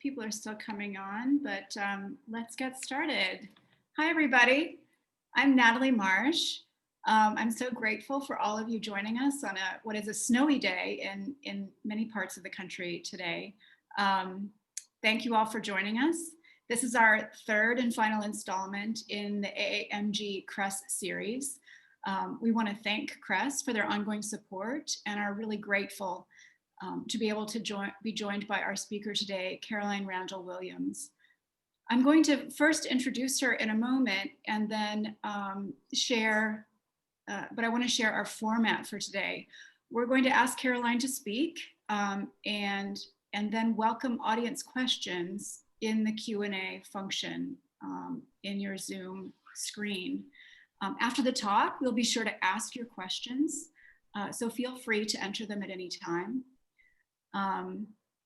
People are still coming on, but let's get started. Hi, everybody. I'm Natalie Marsh. I'm so grateful for all of you joining us on what is a snowy day in many parts of the country today. Thank you all for joining us. This is our third and final installment in the AAMG Kress series. We want to thank Kress for their ongoing support and are really grateful to be able to be joined by our speaker today, Caroline Randall Williams. I'm going to first introduce her in a moment and then share, but I want to share our format for today. We're going to ask Caroline to speak and then welcome audience questions in the Q&A function in your Zoom screen. After the talk, we'll be sure to ask your questions, so feel free to enter them at any time.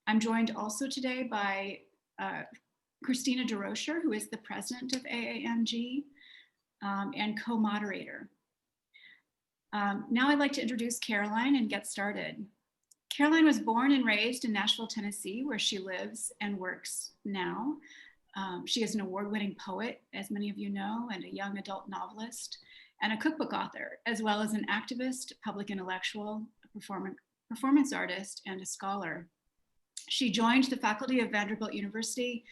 I'm joined also today by Christina DeRocher, who is the president of AAMG and co-moderator. Now I'd like to introduce Caroline and get started. Caroline was born and raised in Nashville, Tennessee, where she lives and works now. She is an award-winning poet, as many of you know, and a young adult novelist, and a cookbook author, as well as an activist, public intellectual, performance artist, and a scholar. She joined the faculty of Vanderbilt University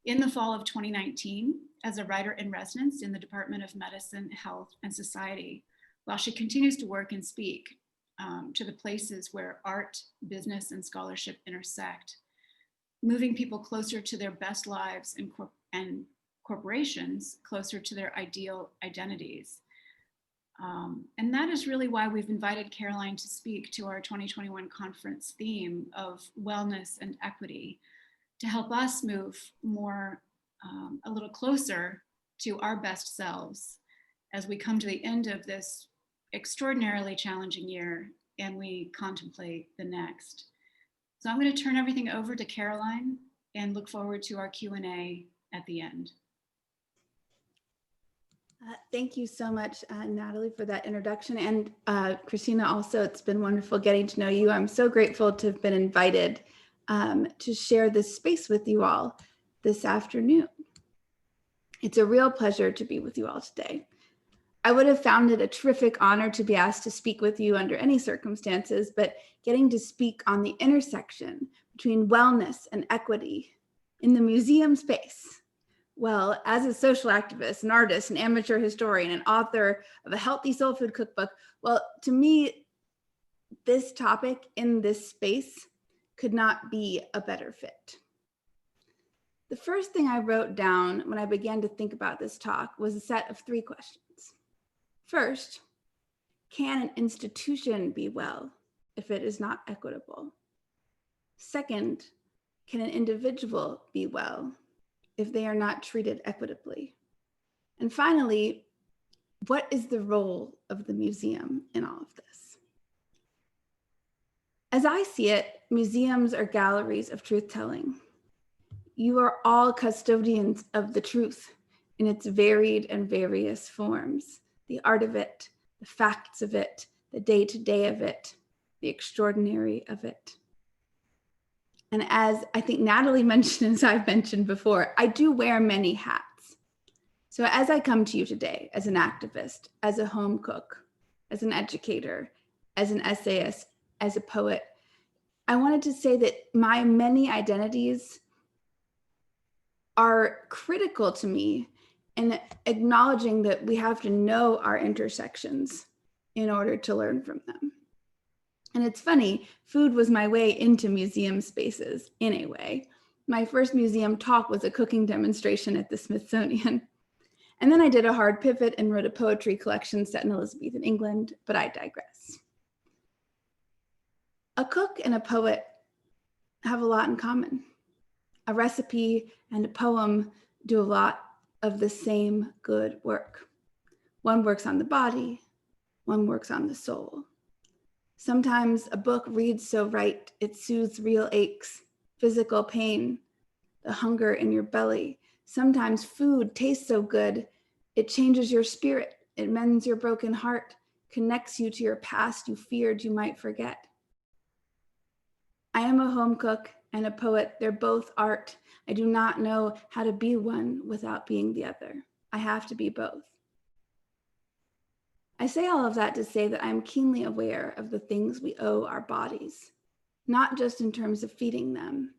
in the fall of 2019 as a writer in residence in the Department of Medicine, Health, and Society, while she continues to work and speak to the places where art, business, and scholarship intersect, moving people closer to their best lives and corporations closer to their ideal identities. And that is really why we've invited Caroline to speak to our 2021 conference theme of wellness and equity to help us move more, a little closer to our best selves as we come to the end of this extraordinarily challenging year and we contemplate the next. So I'm going to turn everything over to Caroline and look forward to our Q&A at the end. Thank you so much, Natalie, for that introduction. And Christina, also, it's been wonderful getting to know you. I'm so grateful to have been invited to share this space with you all this afternoon. It's a real pleasure to be with you all today. I would have found it a terrific honor to be asked to speak with you under any circumstances, but getting to speak on the intersection between wellness and equity in the museum space. Well, as a social activist, an artist, an amateur historian, and author of a healthy soul food cookbook, well, to me, this topic in this space could not be a better fit. The first thing I wrote down when I began to think about this talk was a set of 3 questions. First, can an institution be well if it is not equitable? Second, can an individual be well if they are not treated equitably? And finally, what is the role of the museum in all of this? As I see it, museums are galleries of truth-telling. You are all custodians of the truth in its varied and various forms, the art of it, the facts of it, the day-to-day of it, the extraordinary of it. And as I think Natalie mentioned, as I've mentioned before, I do wear many hats. So as I come to you today as an activist, as a home cook, as an educator, as an essayist, as a poet, I wanted to say that my many identities are critical to me in acknowledging that we have to know our intersections in order to learn from them. And it's funny, food was my way into museum spaces in a way. My first museum talk was a cooking demonstration at the Smithsonian. And then I did a hard pivot and wrote a poetry collection set in Elizabethan England, but I digress. A cook and a poet have a lot in common. A recipe and a poem do a lot of the same good work. One works on the body, one works on the soul. Sometimes a book reads so right, it soothes real aches, physical pain, the hunger in your belly. Sometimes food tastes so good, it changes your spirit, it mends your broken heart, connects you to your past you feared you might forget. I am a home cook and a poet. They're both art. I do not know how to be one without being the other. I have to be both. I say all of that to say that I'm keenly aware of the things we owe our bodies, not just in terms of feeding them,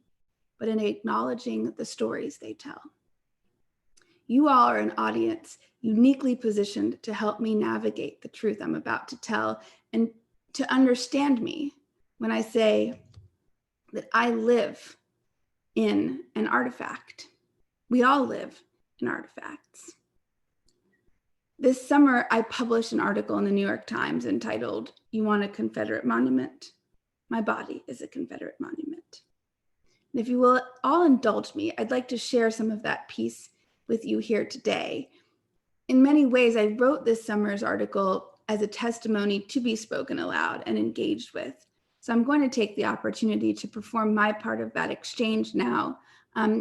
but in acknowledging the stories they tell. You all are an audience uniquely positioned to help me navigate the truth I'm about to tell and to understand me when I say that I live in an artifact. We all live in artifacts. This summer, I published an article in the New York Times entitled, "You Want a Confederate Monument? My Body is a Confederate Monument." And if you will all indulge me, I'd like to share some of that piece with you here today. In many ways, I wrote this summer's article as a testimony to be spoken aloud and engaged with. So I'm going to take the opportunity to perform my part of that exchange now,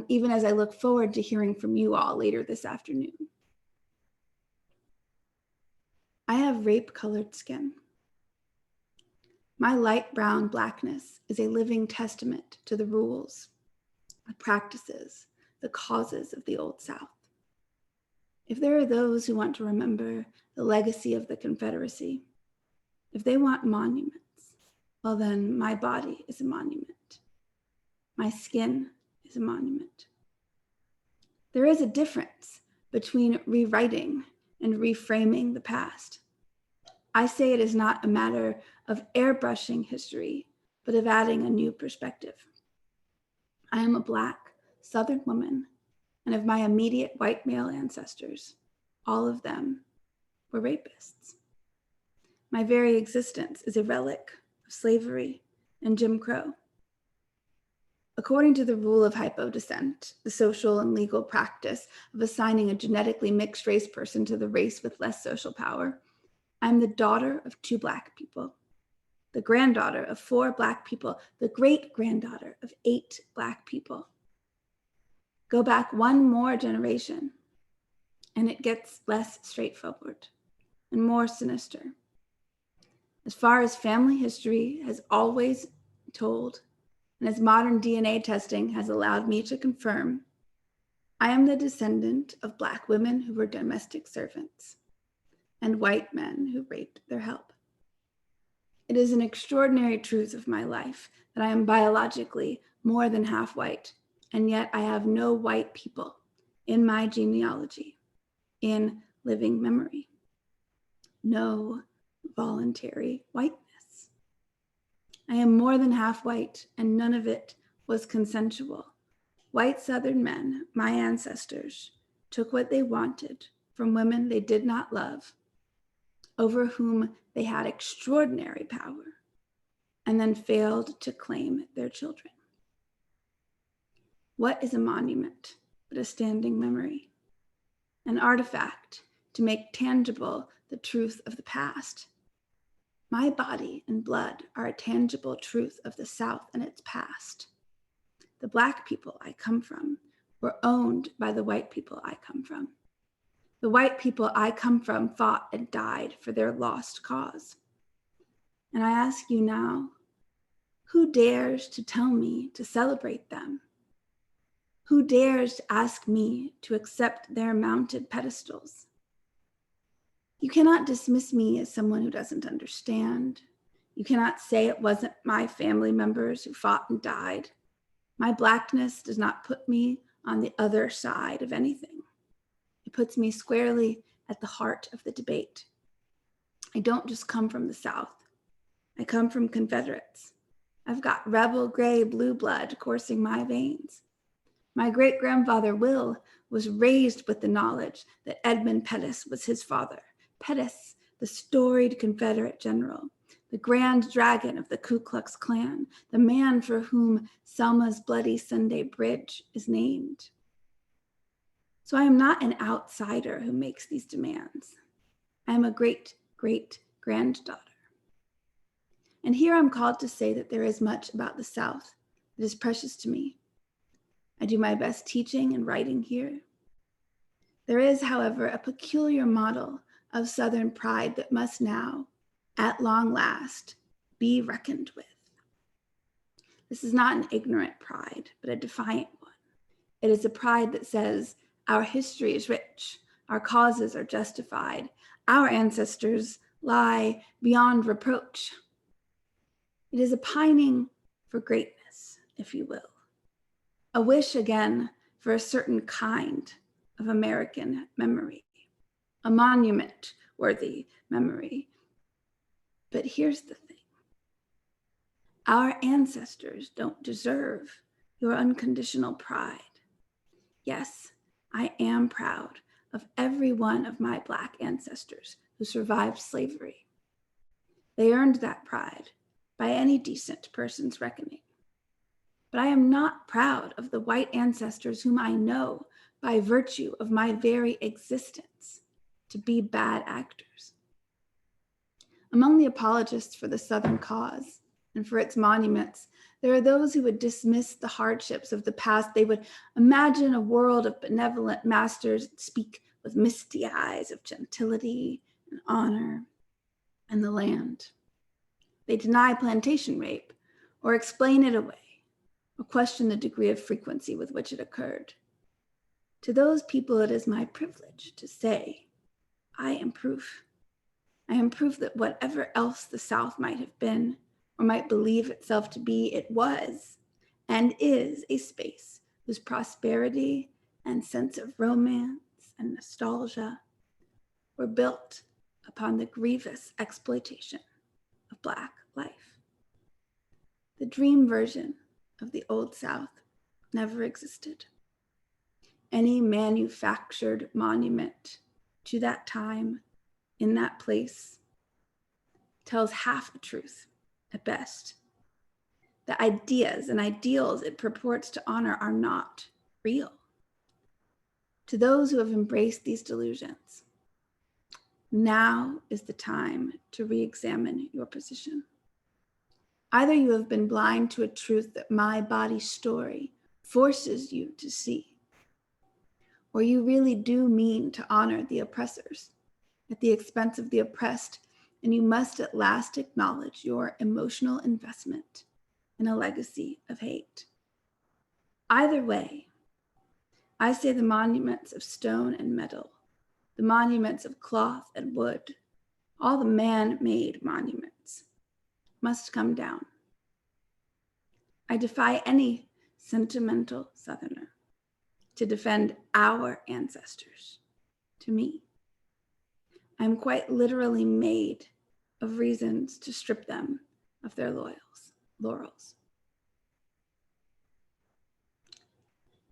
even as I look forward to hearing from you all later this afternoon. I have rape-colored skin. My light brown blackness is a living testament to the rules, the practices, the causes of the Old South. If there are those who want to remember the legacy of the Confederacy, if they want monuments, well then my body is a monument. My skin is a monument. There is a difference between rewriting and reframing the past. I say it is not a matter of airbrushing history, but of adding a new perspective. I am a Black Southern woman, and of my immediate white male ancestors, all of them were rapists. My very existence is a relic of slavery and Jim Crow. According to the rule of hypodescent, the social and legal practice of assigning a genetically mixed race person to the race with less social power, I'm the daughter of 2 Black people, the granddaughter of 4 Black people, the great-granddaughter of 8 Black people. Go back one more generation, and it gets less straightforward and more sinister. As far as family history has always told, and as modern DNA testing has allowed me to confirm, I am the descendant of Black women who were domestic servants and white men who raped their help. It is an extraordinary truth of my life that I am biologically more than half white, and yet I have no white people in my genealogy, in living memory. No voluntary whiteness. I am more than half white, and none of it was consensual. White Southern men, my ancestors, took what they wanted from women they did not love, over whom they had extraordinary power, and then failed to claim their children. What is a monument but a standing memory? An artifact to make tangible the truth of the past. My body and blood are a tangible truth of the South and its past. The Black people I come from were owned by the white people I come from. The white people I come from fought and died for their lost cause. And I ask you now, who dares to tell me to celebrate them? Who dares to ask me to accept their mounted pedestals? You cannot dismiss me as someone who doesn't understand. You cannot say it wasn't my family members who fought and died. My Blackness does not put me on the other side of anything. It puts me squarely at the heart of the debate. I don't just come from the South. I come from Confederates. I've got rebel gray blue blood coursing my veins. My great-grandfather Will was raised with the knowledge that Edmund Pettus was his father. Pettus, the storied Confederate general, the grand dragon of the Ku Klux Klan, the man for whom Selma's Bloody Sunday Bridge is named. So I am not an outsider who makes these demands. I am a great-great-granddaughter. And here I'm called to say that there is much about the South that is precious to me. I do my best teaching and writing here. There is, however, a peculiar model of Southern pride that must now, at long last, be reckoned with. This is not an ignorant pride, but a defiant one. It is a pride that says, our history is rich, our causes are justified, our ancestors lie beyond reproach. It is a pining for greatness, if you will. A wish again for a certain kind of American memory, a monument-worthy memory. But here's the thing. Our ancestors don't deserve your unconditional pride. Yes, I am proud of every one of my Black ancestors who survived slavery. They earned that pride by any decent person's reckoning. But I am not proud of the white ancestors whom I know by virtue of my very existence to be bad actors. Among the apologists for the Southern cause and for its monuments, there are those who would dismiss the hardships of the past. They would imagine a world of benevolent masters that speak with misty eyes of gentility and honor and the land. They deny plantation rape or explain it away or question the degree of frequency with which it occurred. To those people, it is my privilege to say, I am proof. I am proof that whatever else the South might have been or might believe itself to be, it was and is a space whose prosperity and sense of romance and nostalgia were built upon the grievous exploitation of Black life. The dream version of the Old South never existed. Any manufactured monument to that time in that place tells half a truth at best. The ideas and ideals it purports to honor are not real. To those who have embraced these delusions, now is the time to re-examine your position. Either you have been blind to a truth that my body's story forces you to see, or you really do mean to honor the oppressors at the expense of the oppressed, and you must at last acknowledge your emotional investment in a legacy of hate. Either way, I say the monuments of stone and metal, the monuments of cloth and wood, all the man-made monuments must come down. I defy any sentimental Southerner to defend our ancestors to me. I'm quite literally made of reasons to strip them of their laurels.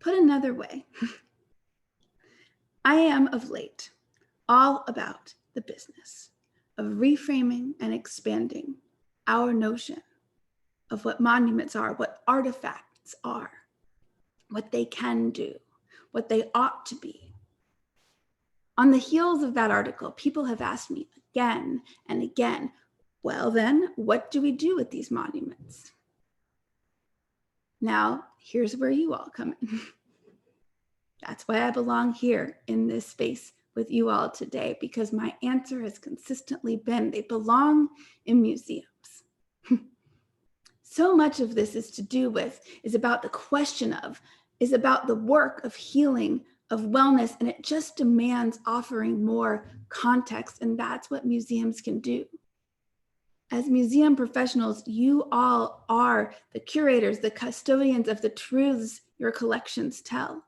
Put another way, I am of late all about the business of reframing and expanding our notion of what monuments are, what artifacts are, what they can do, what they ought to be. On the heels of that article, people have asked me again and again, well then, what do we do with these monuments? Now, here's where you all come in. That's why I belong here in this space with you all today, because my answer has consistently been they belong in museums. So much of this is about the question of, is about the work of healing, of wellness, and it just demands offering more context, and that's what museums can do. As museum professionals, you all are the curators, the custodians of the truths your collections tell.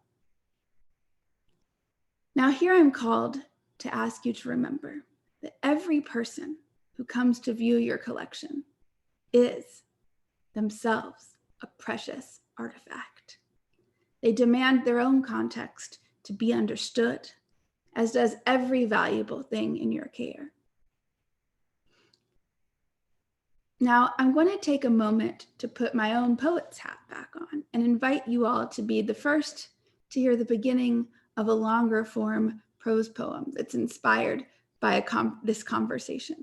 Now here I'm called to ask you to remember that every person who comes to view your collection is themselves a precious artifact. They demand their own context to be understood, as does every valuable thing in your care. Now, I'm going to take a moment to put my own poet's hat back on and invite you all to be the first to hear the beginning of a longer form prose poem that's inspired by this conversation.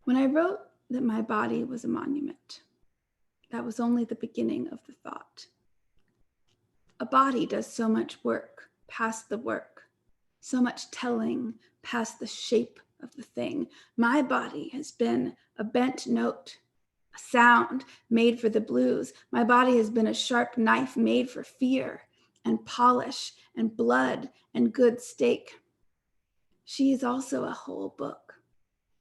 When I wrote that my body was a monument, that was only the beginning of the thought. A body does so much work past the work, so much telling past the shape of the thing. My body has been a bent note, a sound made for the blues. My body has been a sharp knife made for fear and polish and blood and good steak. She is also a whole book,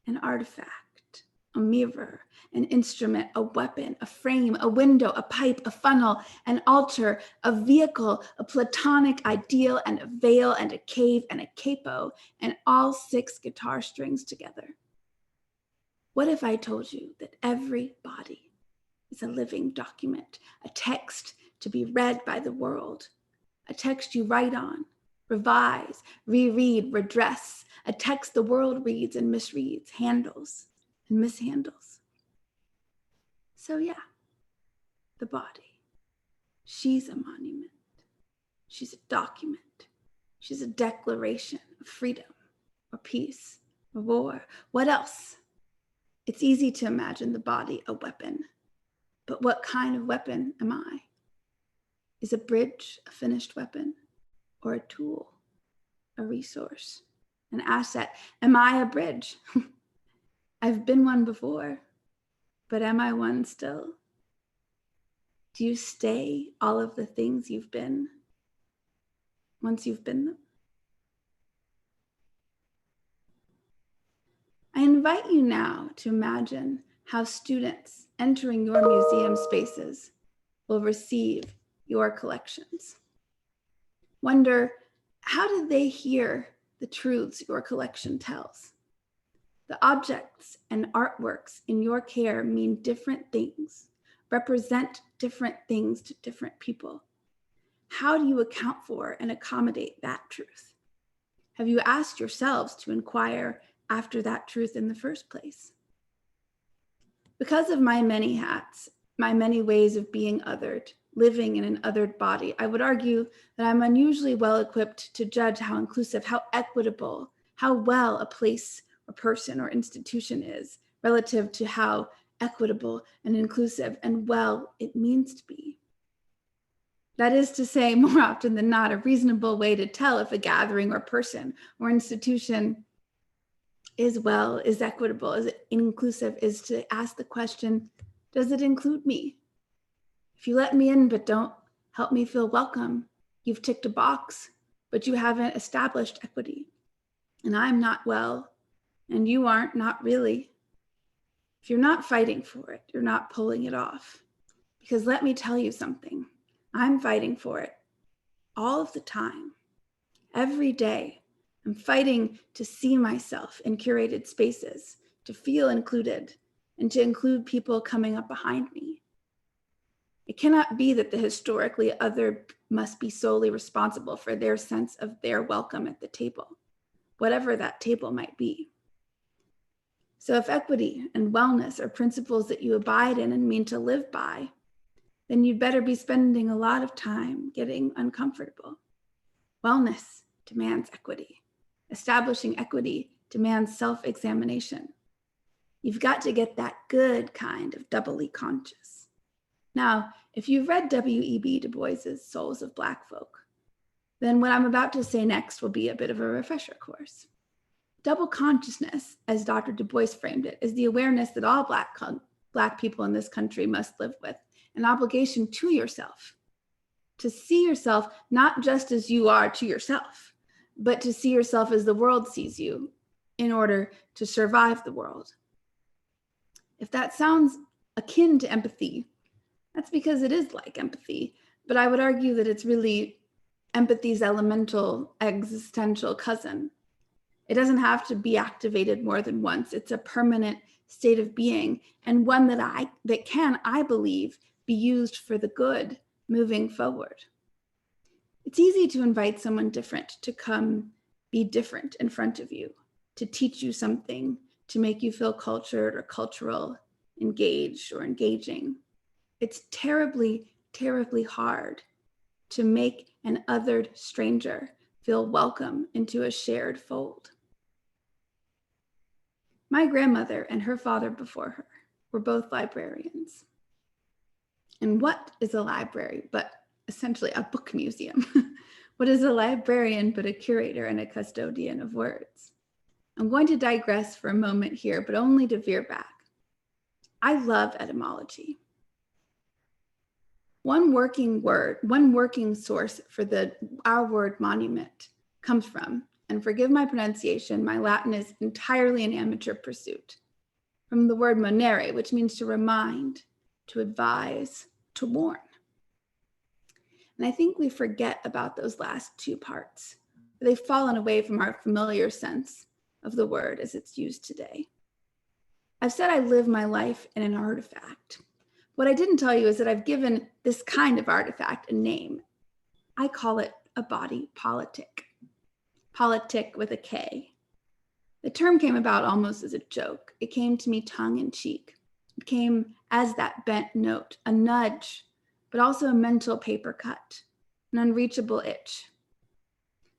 an artifact, a mirror, an instrument, a weapon, a frame, a window, a pipe, a funnel, an altar, a vehicle, a platonic ideal, and a veil, and a cave, and a capo, and all 6 guitar strings together. What if I told you that every body is a living document, a text to be read by the world, a text you write on, revise, reread, redress, a text the world reads and misreads, handles and mishandles? So yeah, the body, she's a monument. She's a document. She's a declaration of freedom or peace or war. What else? It's easy to imagine the body a weapon, but what kind of weapon am I? Is a bridge a finished weapon, or a tool, a resource, an asset? Am I a bridge? I've been one before, but am I one still? Do you stay all of the things you've been once you've been them? I invite you now to imagine how students entering your museum spaces will receive your collections. Wonder, how did they hear the truths your collection tells? The objects and artworks in your care mean different things, represent different things to different people. How do you account for and accommodate that truth? Have you asked yourselves to inquire after that truth in the first place? Because of my many hats, my many ways of being othered, living in an othered body, I would argue that I'm unusually well equipped to judge how inclusive, how equitable, how well a place or person or institution is relative to how equitable and inclusive and well it means to be. That is to say, more often than not, a reasonable way to tell if a gathering or person or institution is well, is equitable, is inclusive, is to ask the question, does it include me? If you let me in but don't help me feel welcome, you've ticked a box, but you haven't established equity. And I'm not well, and you aren't, not really. If you're not fighting for it, you're not pulling it off. Because let me tell you something, I'm fighting for it all of the time. Every day, I'm fighting to see myself in curated spaces, to feel included, and to include people coming up behind me. It cannot be that the historically other must be solely responsible for their sense of their welcome at the table, whatever that table might be. So if equity and wellness are principles that you abide in and mean to live by, then you'd better be spending a lot of time getting uncomfortable. Wellness demands equity. Establishing equity demands self-examination. You've got to get that good kind of doubly conscious. Now, if you've read W.E.B. Du Bois's Souls of Black Folk, then what I'm about to say next will be a bit of a refresher course. Double consciousness, as Dr. Du Bois framed it, is the awareness that all Black people in this country must live with, an obligation to yourself, to see yourself not just as you are to yourself, but to see yourself as the world sees you in order to survive the world. If that sounds akin to empathy, that's because it is like empathy, but I would argue that it's really empathy's elemental existential cousin. It doesn't have to be activated more than once. It's a permanent state of being, and one that can, I believe, be used for the good moving forward. It's easy to invite someone different to come be different in front of you, to teach you something, to make you feel cultured or cultural, engaged or engaging. It's terribly, terribly hard to make an othered stranger feel welcome into a shared fold. My grandmother and her father before her were both librarians. And what is a library but essentially a book museum? What is a librarian but a curator and a custodian of words? I'm going to digress for a moment here, but only to veer back. I love etymology. One working source for our word monument comes from, and forgive my pronunciation, my Latin is entirely an amateur pursuit, from the word monere, which means to remind, to advise, to warn. And I think we forget about those last two parts. They've fallen away from our familiar sense of the word as it's used today. I've said I live my life in an artifact. What I didn't tell you is that I've given this kind of artifact a name. I call it a body politic. Politic with a K. The term came about almost as a joke. It came to me tongue in cheek. It came as that bent note, a nudge, but also a mental paper cut, an unreachable itch.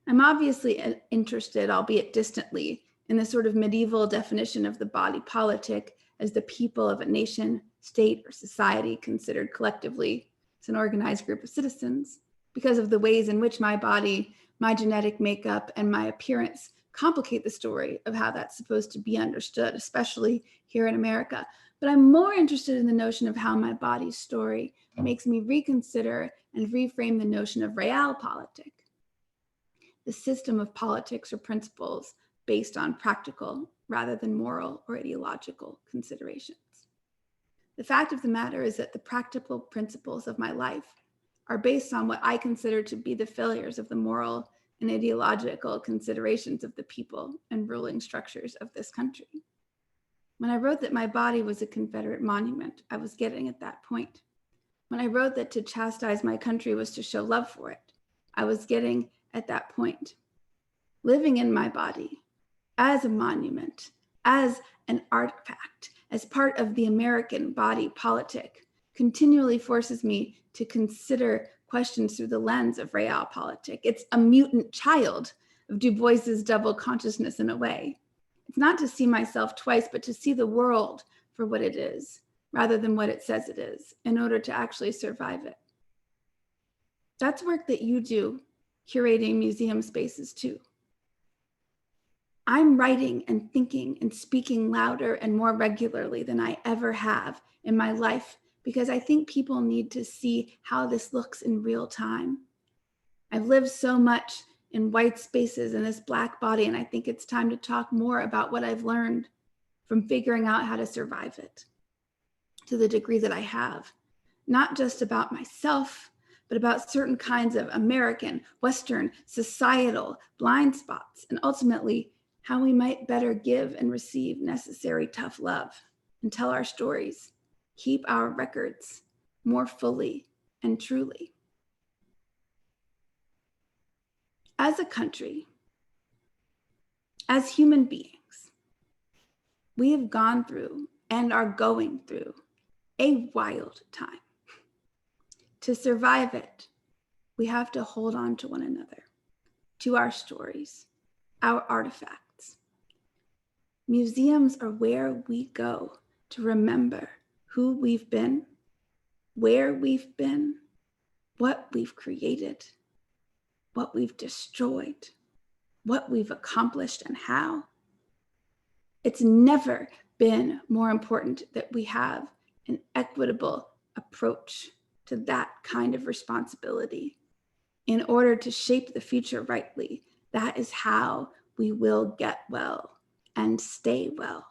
I'm obviously interested, albeit distantly, in the sort of medieval definition of the body politic as the people of a nation, state, or society considered collectively as an organized group of citizens, because of the ways in which my body, my genetic makeup, and my appearance complicate the story of how that's supposed to be understood, especially here in America. But I'm more interested in the notion of how my body's story makes me reconsider and reframe the notion of realpolitik, the system of politics or principles based on practical rather than moral or ideological considerations. The fact of the matter is that the practical principles of my life are based on what I consider to be the failures of the moral and ideological considerations of the people and ruling structures of this country. When I wrote that my body was a Confederate monument, I was getting at that point. When I wrote that to chastise my country was to show love for it, I was getting at that point. Living in my body as a monument, as an artifact, as part of the American body politic, continually forces me to consider questions through the lens of realpolitik. It's a mutant child of Du Bois's double consciousness in a way. It's not to see myself twice, but to see the world for what it is, rather than what it says it is, in order to actually survive it. That's work that you do, curating museum spaces too. I'm writing and thinking and speaking louder and more regularly than I ever have in my life because I think people need to see how this looks in real time. I've lived so much in white spaces in this Black body, and I think it's time to talk more about what I've learned from figuring out how to survive it to the degree that I have, not just about myself, but about certain kinds of American, Western, societal blind spots, and ultimately how we might better give and receive necessary tough love and tell our stories, keep our records more fully and truly. As a country, as human beings, we have gone through and are going through a wild time. To survive it, we have to hold on to one another, to our stories, our artifacts. Museums are where we go to remember who we've been, where we've been, what we've created, what we've destroyed, what we've accomplished, and how. It's never been more important that we have an equitable approach to that kind of responsibility in order to shape the future rightly. That is how we will get well and stay well.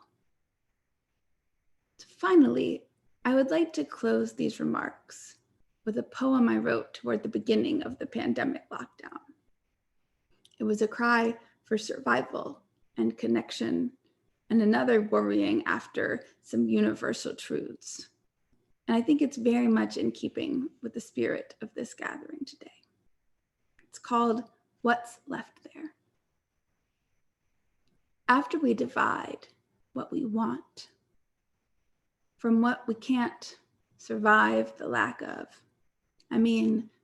Finally, I would like to close these remarks with a poem I wrote toward the beginning of the pandemic lockdown. It was a cry for survival and connection, and another worrying after some universal truths. And I think it's very much in keeping with the spirit of this gathering today. It's called What's Left There. After we divide what we want from what we can't survive the lack of,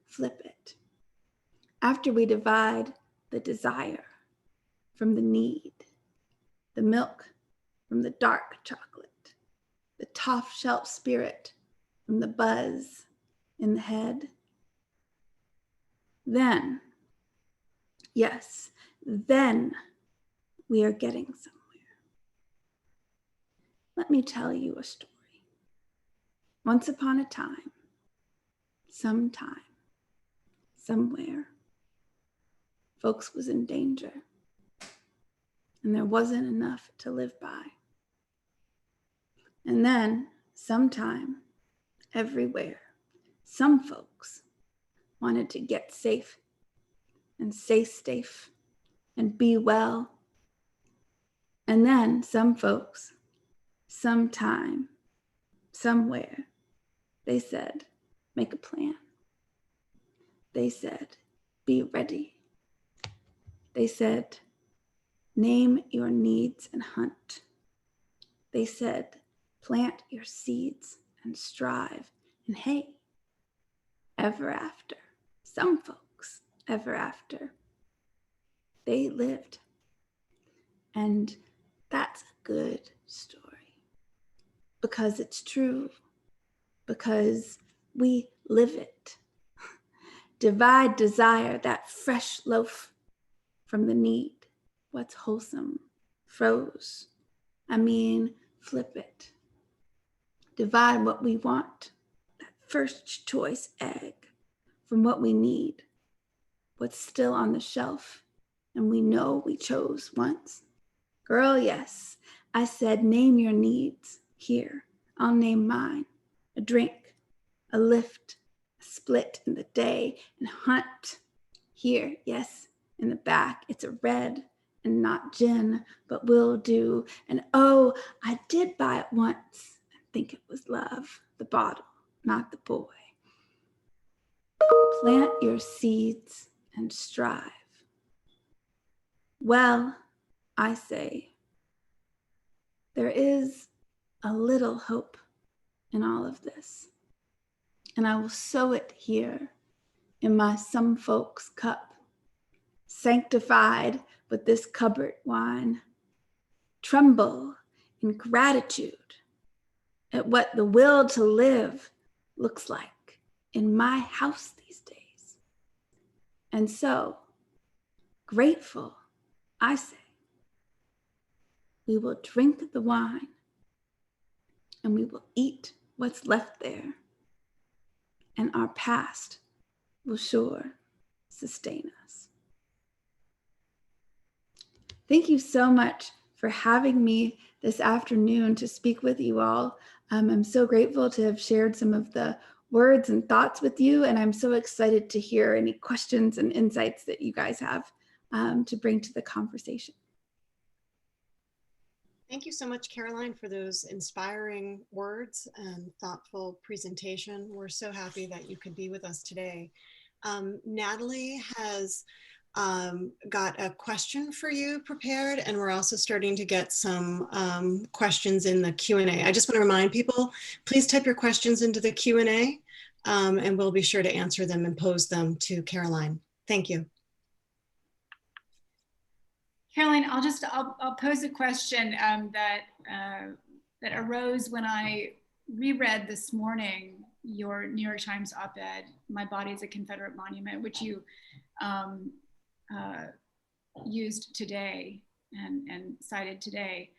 flip it. After we divide the desire from the need, the milk from the dark chocolate, the top shelf spirit from the buzz in the head, then, yes, then we are getting somewhere. Let me tell you a story. Once upon a time, sometime, somewhere, folks was in danger, and there wasn't enough to live by. And then, sometime, everywhere, some folks wanted to get safe and stay safe and be well. And then some folks, sometime, somewhere, they said, make a plan. They said, be ready. They said, name your needs and hunt. They said, plant your seeds and strive. And hey, ever after, some folks, ever after, they lived. And that's a good story because it's true, because we live it. Divide desire, that fresh loaf from the need. What's wholesome? Froze. Flip it. Divide what we want, that first choice egg, from what we need. What's still on the shelf, and we know we chose once. Girl, yes, I said name your needs. Here, I'll name mine. A drink, a lift, a split in the day, and hunt. Here, yes, in the back, it's a red and not gin, but will do. And oh, I did buy it once and think it was love, the bottle, not the boy. Plant your seeds and strive. Well, I say, there is a little hope in all of this. And I will sow it here in my some folks cup, sanctified with this cupboard wine. Tremble in gratitude at what the will to live looks like in my house these days. And so, grateful, I say, we will drink the wine and we will eat what's left there, and our past will sure sustain us. Thank you so much for having me this afternoon to speak with you all. I'm so grateful to have shared some of the words and thoughts with you, and I'm so excited to hear any questions and insights that you guys have to bring to the conversation. Thank you so much, Caroline, for those inspiring words and thoughtful presentation. We're so happy that you could be with us today. Natalie has got a question for you prepared, and we're also starting to get some questions in the Q&A. I just want to remind people, please type your questions into the Q&A, and we'll be sure to answer them and pose them to Caroline. Thank you. Caroline, I'll pose a question that arose when I reread this morning your New York Times op-ed, "My Body is a Confederate Monument," which you used today and cited today.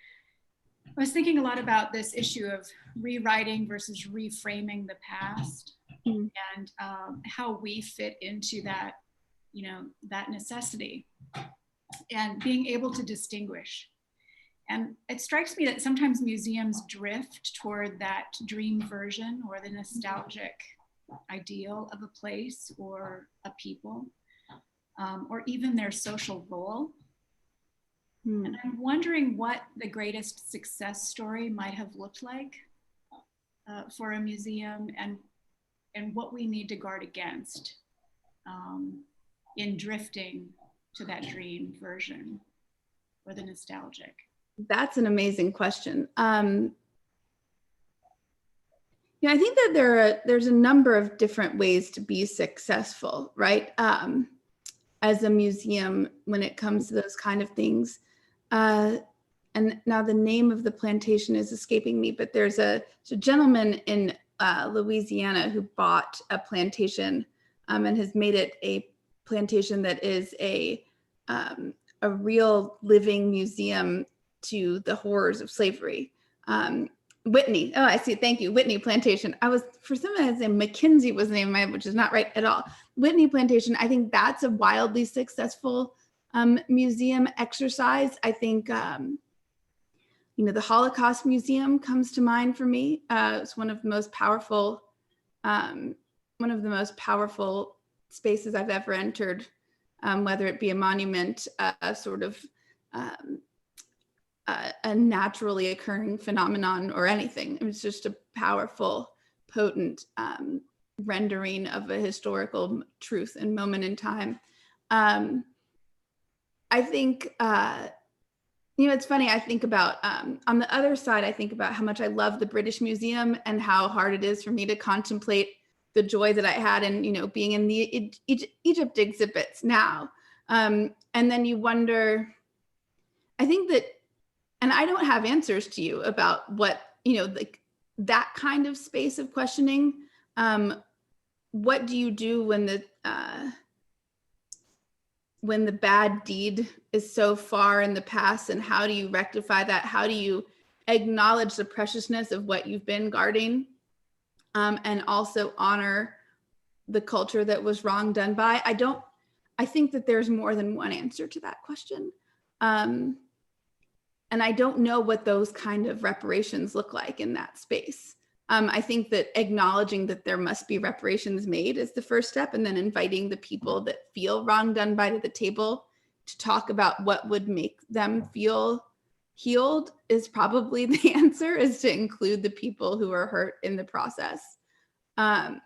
I was thinking a lot about this issue of rewriting versus reframing the past, and how we fit into that, that necessity, and being able to distinguish. And it strikes me that sometimes museums drift toward that dream version or the nostalgic ideal of a place or a people, or even their social role. And I'm wondering what the greatest success story might have looked like for a museum, and what we need to guard against in drifting to that dream version or the nostalgic. That's an amazing question. I think that there's a number of different ways to be successful, right? As a museum, when it comes to those kind of things. And now the name of the plantation is escaping me, but there's a gentleman in Louisiana who bought a plantation and has made it a plantation that is a real living museum to the horrors of slavery. Whitney. Oh, I see. Thank you. Whitney Plantation. For some reason, I was saying McKinsey was the name of my, which is not right at all. Whitney Plantation. I think that's a wildly successful museum exercise. I think, the Holocaust Museum comes to mind for me. It's one of the most powerful spaces I've ever entered, whether it be a monument, a naturally occurring phenomenon or anything. It was just a powerful, potent rendering of a historical truth and moment in time. I think, it's funny, I think about, on the other side, I think about how much I love the British Museum and how hard it is for me to contemplate the joy that I had in, being in the Egypt exhibits now. And then you wonder, I think that, and I don't have answers to you about what, that kind of space of questioning. What do you do when the bad deed is so far in the past, and how do you rectify that? How do you acknowledge the preciousness of what you've been guarding, and also honor the culture that was wrong done by? I think that there's more than one answer to that question. And I don't know what those kind of reparations look like in that space. I think that acknowledging that there must be reparations made is the first step, and then inviting the people that feel wrong done by to the table to talk about what would make them feel healed is probably the answer, is to include the people who are hurt in the process. And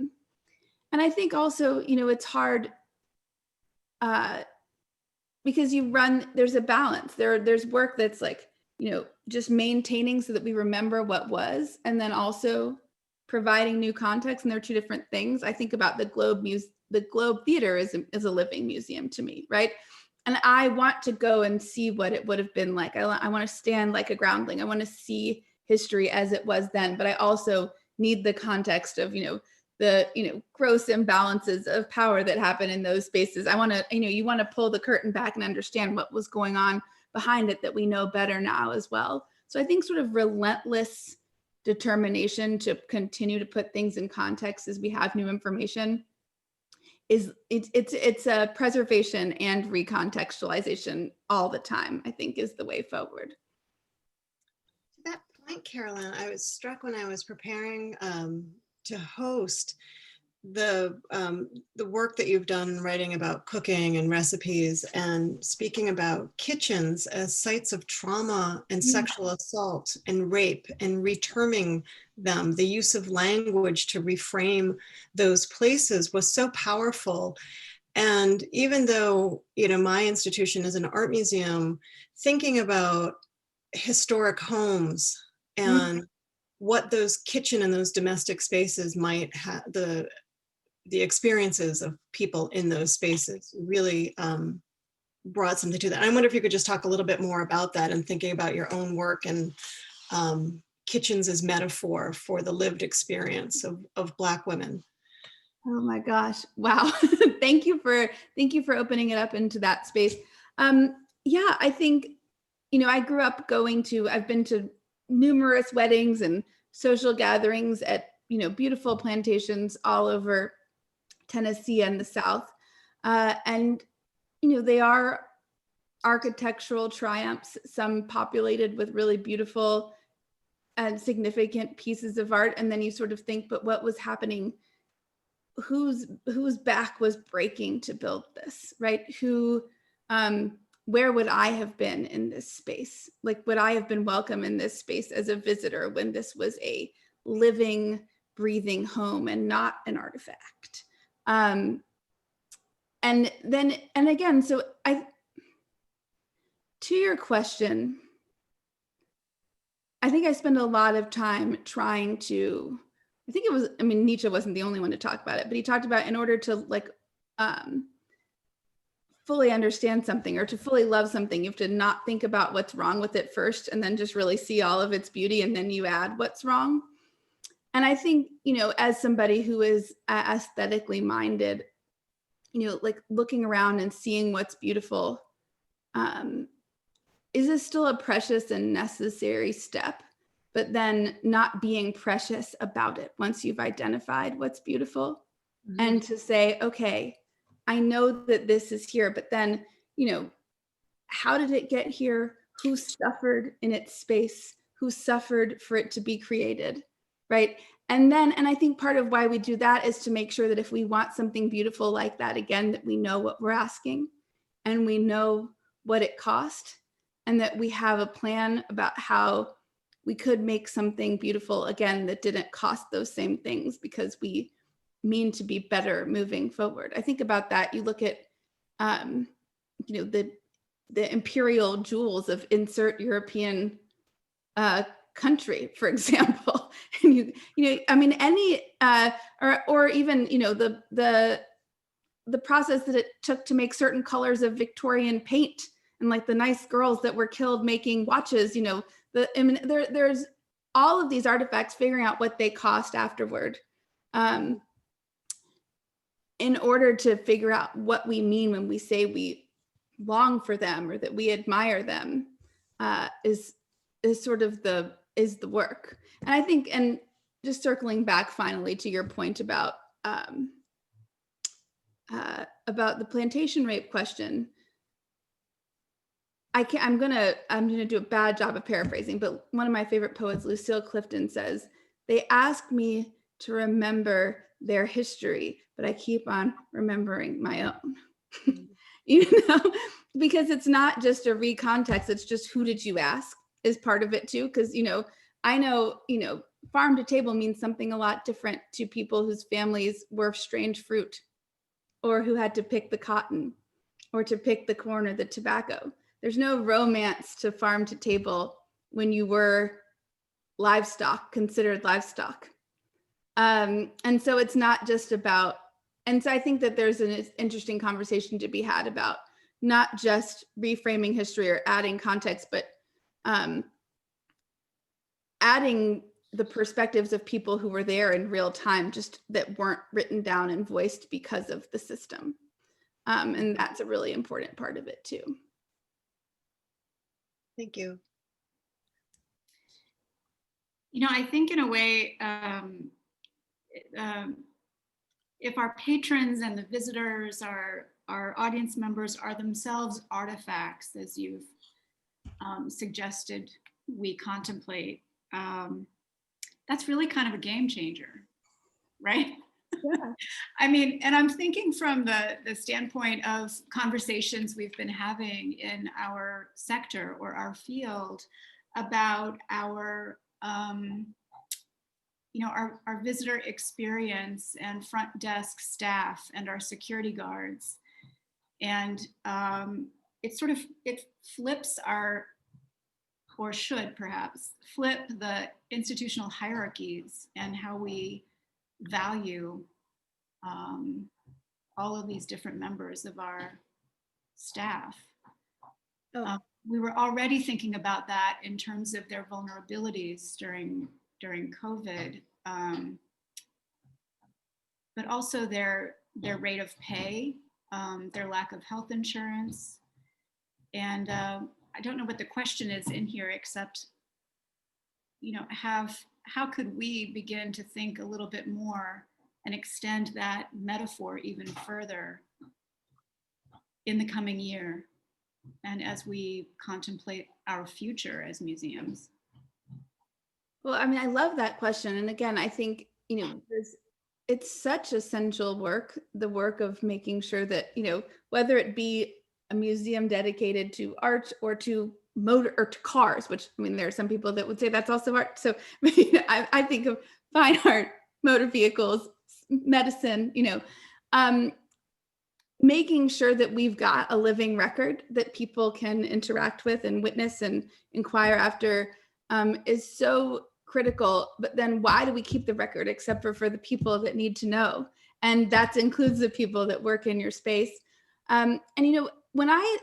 I think also, it's hard because there's a balance. There's work that's like, just maintaining so that we remember what was, and then also providing new context. And they're two different things. I think about the Globe Theater is a living museum to me, right? And I want to go and see what it would have been like. I want to stand like a groundling. I want to see history as it was then, but I also need the context of, the, gross imbalances of power that happen in those spaces. I want to, you want to pull the curtain back and understand what was going on behind it that we know better now as well. So I think sort of relentless determination to continue to put things in context as we have new information it's a preservation and recontextualization all the time, I think, is the way forward. To that point, Carolyn, I was struck when I was preparing to host the work that you've done writing about cooking and recipes and speaking about kitchens as sites of trauma and sexual assault and rape and reterming them. The use of language to reframe those places was so powerful. And even though, my institution is an art museum, thinking about historic homes and what those kitchen and those domestic spaces might have, the experiences of people in those spaces really brought something to that. I wonder if you could just talk a little bit more about that and thinking about your own work and kitchens as metaphor for the lived experience of Black women. Oh my gosh. Wow. Thank you for opening it up into that space. Yeah, I think, I grew up I've been to numerous weddings and social gatherings at, beautiful plantations all over Tennessee and the South. And, they are architectural triumphs, some populated with really beautiful and significant pieces of art. And then you sort of think, but what was happening? Whose back was breaking to build this, right? Where would I have been in this space? Like, would I have been welcome in this space as a visitor when this was a living, breathing home and not an artifact? And again, so to your question, I think I spend a lot of time trying to, Nietzsche wasn't the only one to talk about it, but he talked about in order to fully understand something or to fully love something, you have to not think about what's wrong with it first and then just really see all of its beauty and then you add what's wrong. And I think, as somebody who is aesthetically minded, looking around and seeing what's beautiful is still a precious and necessary step. but then not being precious about it once you've identified what's beautiful. Mm-hmm. And to say, okay, I know that this is here, but then, you know, how did it get here? Who suffered in its space? Who suffered for it to be created, right? And I think part of why we do that is to make sure that if we want something beautiful like that, again, that we know what we're asking and we know what it cost, and that we have a plan about how we could make something beautiful, again, that didn't cost those same things, because we mean to be better moving forward. I think about that. You look at, you know, the imperial jewels of insert European country, for example. And you know, I mean, any or even, you know, the process that it took to make certain colors of Victorian paint, and like the nice girls that were killed making watches, you know, I mean, there's all of these artifacts, figuring out what they cost afterward, in order to figure out what we mean when we say we long for them or that we admire them, is sort of the work. And I think, and just circling back finally to your point about the plantation rape question, I'm gonna do a bad job of paraphrasing, but one of my favorite poets, Lucille Clifton, says, "They ask me to remember their history, but I keep on remembering my own." You know, because it's not just a recontext, it's just who did you ask is part of it too. Because, you know, I know, you know, farm to table means something a lot different to people whose families were strange fruit, or who had to pick the cotton, or to pick the corn or the tobacco. There's no romance to farm to table when you were livestock, considered livestock. And so it's not just about, and so I think that there's an interesting conversation to be had about not just reframing history or adding context, but adding the perspectives of people who were there in real time, just that weren't written down and voiced because of the system. And that's a really important part of it too. Thank you. You know, I think in a way, if our patrons and the visitors, our audience members, are themselves artifacts, as you've suggested we contemplate, that's really kind of a game changer, right? Yeah. I mean, and I'm thinking from the standpoint of conversations we've been having in our sector or our field about our, you know, our visitor experience and front desk staff and our security guards. And it flips our, or should perhaps flip the institutional hierarchies and how we value all of these different members of our staff. Oh. We were already thinking about that in terms of their vulnerabilities during COVID, but also their rate of pay, their lack of health insurance. And I don't know what the question is in here, except, you know, how could we begin to think a little bit more and extend that metaphor even further in the coming year, and as we contemplate our future as museums? Well, I mean, I love that question. And again, I think, you know, it's such essential work, the work of making sure that, you know, whether it be a museum dedicated to art or to motor or to cars, which, I mean, there are some people that would say that's also art. So you know, I think of fine art, motor vehicles, medicine, you know, making sure that we've got a living record that people can interact with and witness and inquire after, is so critical. But then why do we keep the record except for the people that need to know? And that includes the people that work in your space. And, you know, when I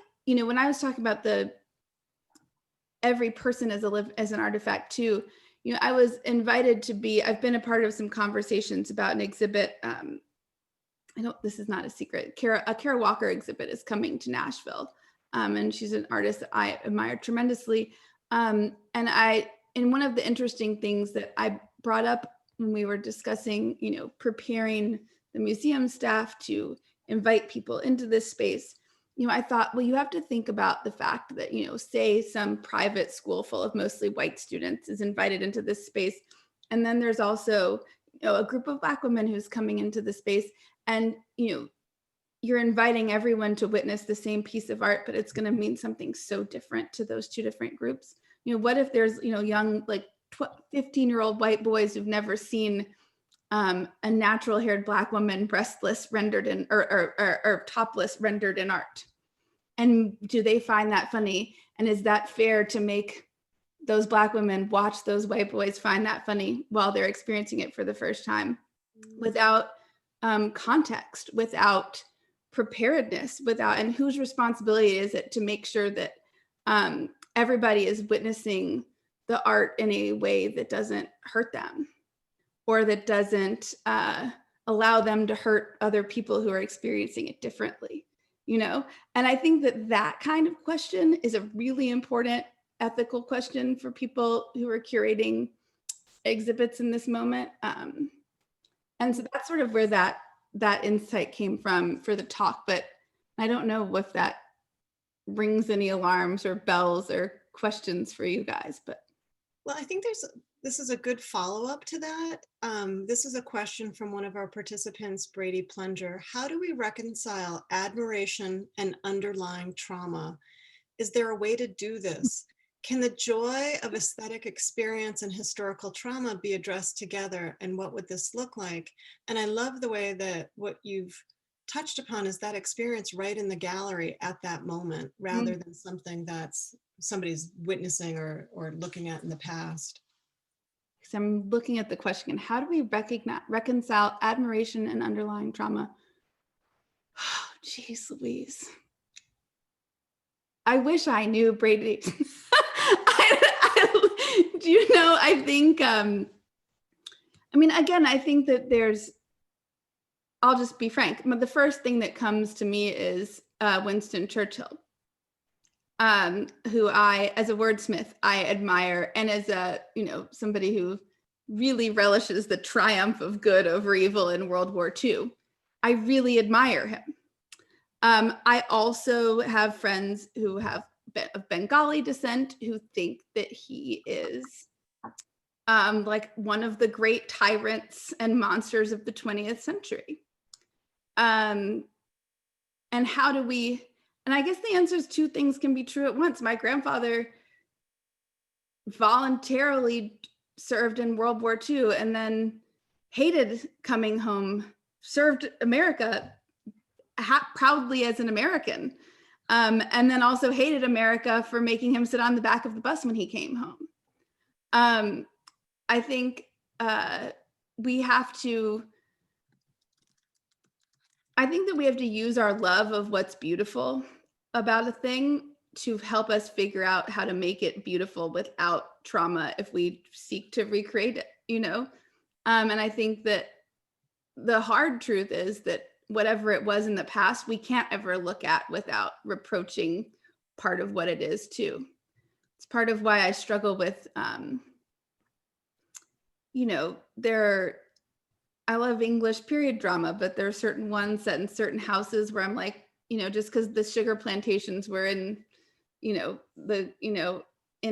was talking about every person as an artifact too, you know, I was invited I've been a part of some conversations about an exhibit. This is not a secret. A Kara Walker exhibit is coming to Nashville. And she's an artist that I admire tremendously. And I and one of the interesting things that I brought up when we were discussing, preparing the museum staff to invite people into this space, I thought, well, you have to think about the fact that, say some private school full of mostly white students is invited into this space. And then there's also, a group of Black women who's coming into the space, and, you're inviting everyone to witness the same piece of art, but it's going to mean something so different to those two different groups. What if there's, young, like 15-year-old white boys who've never seen a natural haired Black woman breastless rendered in, or topless rendered in art? And do they find that funny? And is that fair to make those Black women watch those white boys find that funny while they're experiencing it for the first time, without context, without preparedness, and whose responsibility is it to make sure that everybody is witnessing the art in a way that doesn't hurt them, or that doesn't allow them to hurt other people who are experiencing it differently, And I think that kind of question is a really important ethical question for people who are curating exhibits in this moment. And so that's sort of where that insight came from for the talk, but I don't know if that rings any alarms or bells or questions for you guys. But well, I think this is a good follow-up to that. This is a question from one of our participants, Brady Plunger. How do we reconcile admiration and underlying trauma? Is there a way to do this? Can the joy of aesthetic experience and historical trauma be addressed together? And what would this look like? And I love the way that what you've touched upon is that experience right in the gallery at that moment, rather than something that's somebody's witnessing or looking at in the past. So I'm looking at the question, how do we reconcile admiration and underlying trauma? Oh, geez, Louise. I wish I knew, Brady. I think, again, I think that I'll just be frank. The first thing that comes to me is Winston Churchill, who as a wordsmith, I admire, and as somebody who really relishes the triumph of good over evil in World War II. I really admire him. I also have friends who have of Bengali descent who think that he is like one of the great tyrants and monsters of the 20th century. And how do we, and I guess the answer is two things can be true at once. My grandfather voluntarily served in World War II and then hated coming home, served America proudly as an American, and then also hated America for making him sit on the back of the bus when he came home. I think we have to use our love of what's beautiful about a thing to help us figure out how to make it beautiful without trauma if we seek to recreate it, And I think that the hard truth is that whatever it was in the past, we can't ever look at without reproaching part of what it is too. It's part of why I struggle with, I love English period drama, but there are certain ones set in certain houses where I'm like, just because the sugar plantations were in, in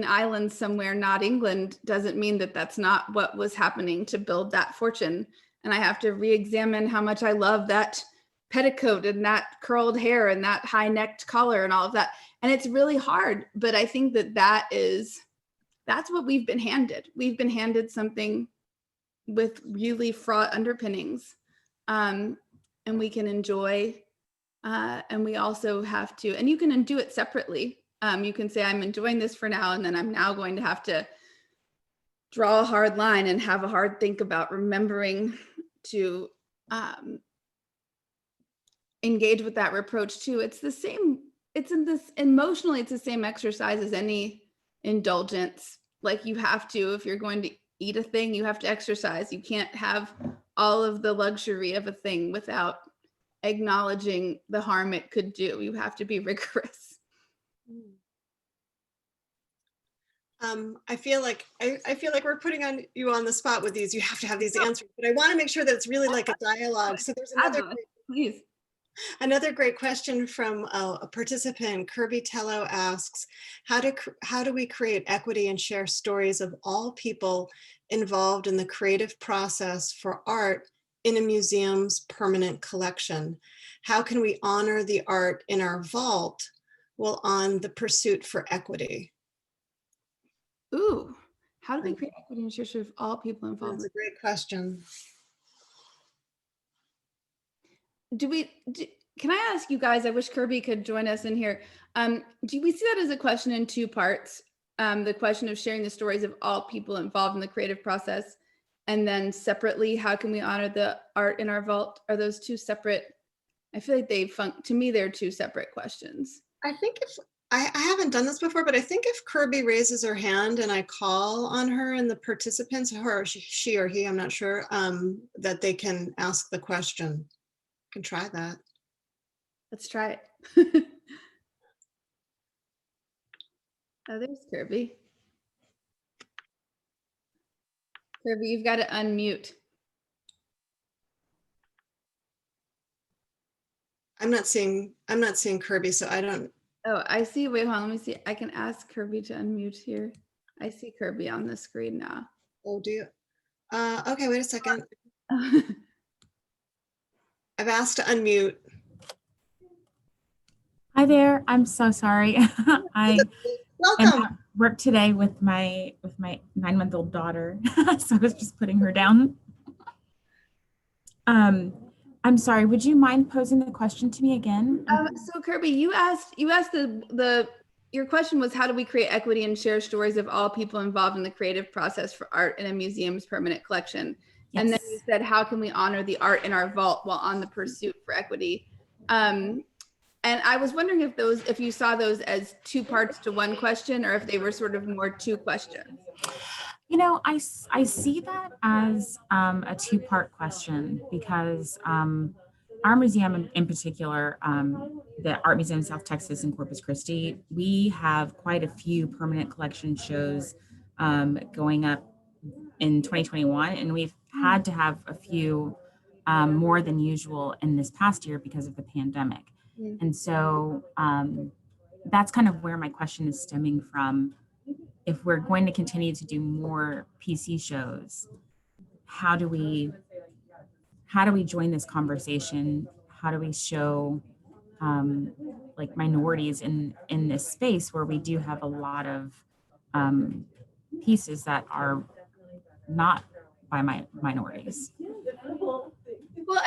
islands somewhere, not England, doesn't mean that that's not what was happening to build that fortune. And I have to re-examine how much I love that petticoat and that curled hair and that high-necked collar and all of that. And it's really hard, but I think that's what we've been handed. We've been handed something with really fraught underpinnings, and we can enjoy, and we also have to, and you can do it separately. You can say, I'm enjoying this for now, and then I'm now going to have to draw a hard line and have a hard think about remembering to engage with that reproach too. It's the same, emotionally, it's the same exercise as any indulgence. Like you have to, if you're going to eat a thing, you have to exercise. You can't have all of the luxury of a thing without acknowledging the harm it could do. You have to be rigorous. I feel like we're putting you on the spot with these. You have to have these answers, but I want to make sure that it's really like a dialogue. So there's Please. another great question from a participant. Kirby Tello asks, how do we create equity and share stories of all people involved in the creative process for art in a museum's permanent collection? How can we honor the art in our vault while on the pursuit for equity? Ooh, how do we create equity and share stories of all people involved? That's a great question. Can I ask you guys, I wish Kirby could join us in here. Do we see that as a question in two parts? The question of sharing the stories of all people involved in the creative process, and then separately, how can we honor the art in our vault? Are those two separate? I feel like to me, they're two separate questions. I think if I haven't done this before, but I think if Kirby raises her hand and I call on her and the participants, her, she or he, I'm not sure, that they can ask the question. Can try that. Let's try it. Oh, there's Kirby. Kirby, you've got to unmute. I'm not seeing Kirby, so I don't. Oh, I see. Wait, hold on. Let me see. I can ask Kirby to unmute here. I see Kirby on the screen now. Oh, do you? Okay, wait a second. I've asked to unmute. Hi there. I'm so sorry. I Welcome. am at work today with my 9-month-old daughter, so I was just putting her down. I'm sorry. Would you mind posing the question to me again? So Kirby, you asked your question was, how do we create equity and share stories of all people involved in the creative process for art in a museum's permanent collection? Yes. And then you said, how can we honor the art in our vault while on the pursuit for equity? And I was wondering if you saw those as two parts to one question, or if they were sort of more two questions. You know, I see that as a two-part question, because our museum in particular, the Art Museum of South Texas in Corpus Christi, we have quite a few permanent collection shows going up in 2021, and we've had to have a few more than usual in this past year because of the pandemic. And so that's kind of where my question is stemming from. If we're going to continue to do more PC shows, how do we join this conversation? How do we show like minorities in this space where we do have a lot of pieces that are not by minorities? Well,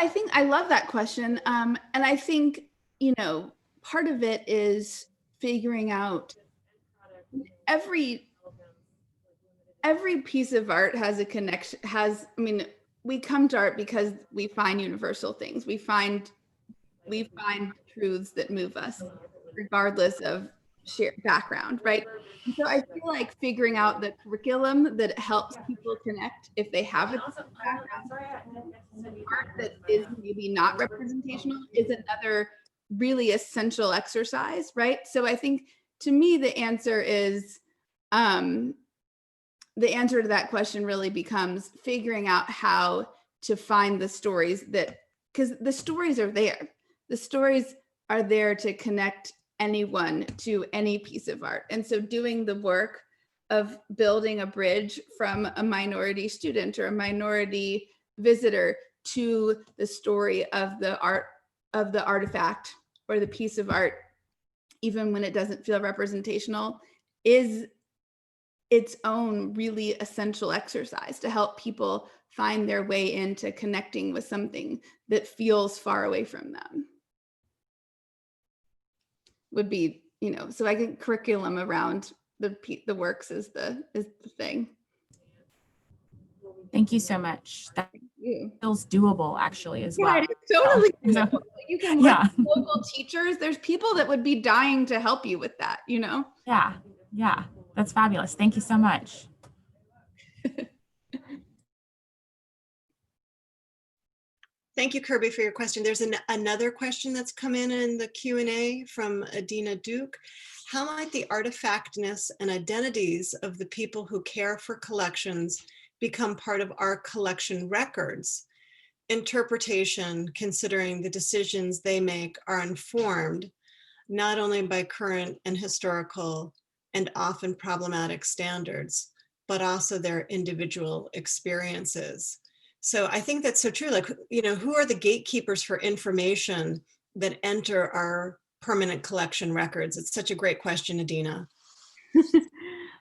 I think I love that question. And I think, part of it is figuring out every piece of art has a connection, we come to art because we find universal things. We find truths that move us regardless of shared background, right? And so I feel like figuring out the curriculum that helps people connect if they have a different background, art that is maybe not representational, is another really essential exercise, right? So I think, to me, the answer to that question really becomes figuring out how to find the stories because the stories are there. The stories are there to connect anyone to any piece of art. And so doing the work of building a bridge from a minority student or a minority visitor to the story of the art, of the artifact or the piece of art, even when it doesn't feel representational, is its own really essential exercise to help people find their way into connecting with something that feels far away from them. Would be, so I think curriculum around the works is the thing. Thank you so much. That feels doable, actually, as well. It's totally so, you can work with local teachers. There's people that would be dying to help you with that, Yeah, that's fabulous. Thank you so much. Thank you, Kirby, for your question. There's another question that's come in the Q&A from Adina Duke. how might the artifactness and identities of the people who care for collections become part of our collection records? Interpretation, considering the decisions they make, are informed not only by current and historical and often problematic standards, but also their individual experiences. So I think that's so true. Like, you know, who are the gatekeepers for information that enter our permanent collection records? It's such a great question, Adina.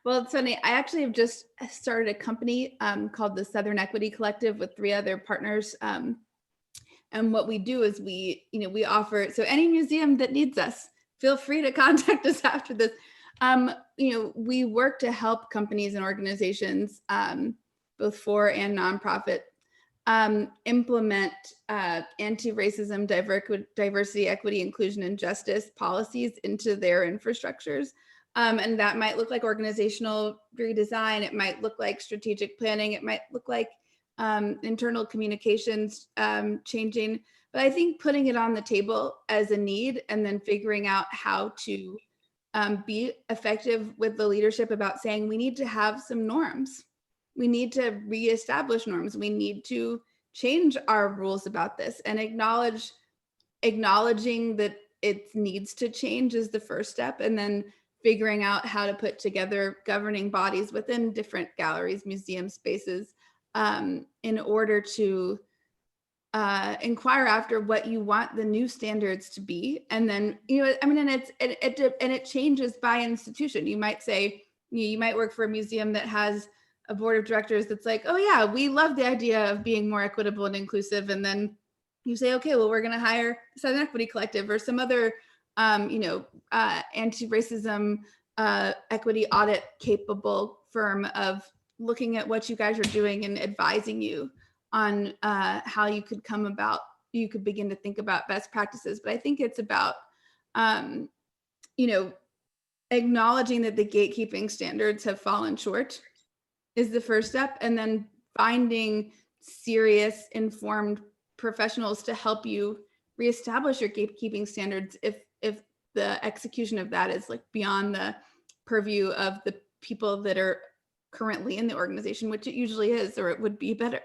Well, it's funny. I actually have just started a company called the Southern Equity Collective with 3 other partners. And what we do is we offer, so any museum that needs us, feel free to contact us after this. We work to help companies and organizations, both for and nonprofit, implement anti-racism, diversity, equity, inclusion, and justice policies into their infrastructures. And that might look like organizational redesign. It might look like strategic planning. It might look like internal communications changing. But I think putting it on the table as a need and then figuring out how to be effective with the leadership about saying we need to have some norms. We need to reestablish norms. We need to change our rules about this, and acknowledging that it needs to change is the first step, and then figuring out how to put together governing bodies within different galleries, museum spaces, in order to inquire after what you want the new standards to be. And then, and it changes by institution. You might say, you might work for a museum that has a board of directors that's like, oh yeah, we love the idea of being more equitable and inclusive. And then you say, okay, well, we're going to hire Southern Equity Collective or some other, anti-racism, equity audit capable firm of looking at what you guys are doing and advising you on how you could begin to think about best practices. But I think it's about, acknowledging that the gatekeeping standards have fallen short is the first step. And then finding serious, informed professionals to help you reestablish your gatekeeping standards if the execution of that is like beyond the purview of the people that are currently in the organization, which it usually is, or it would be better.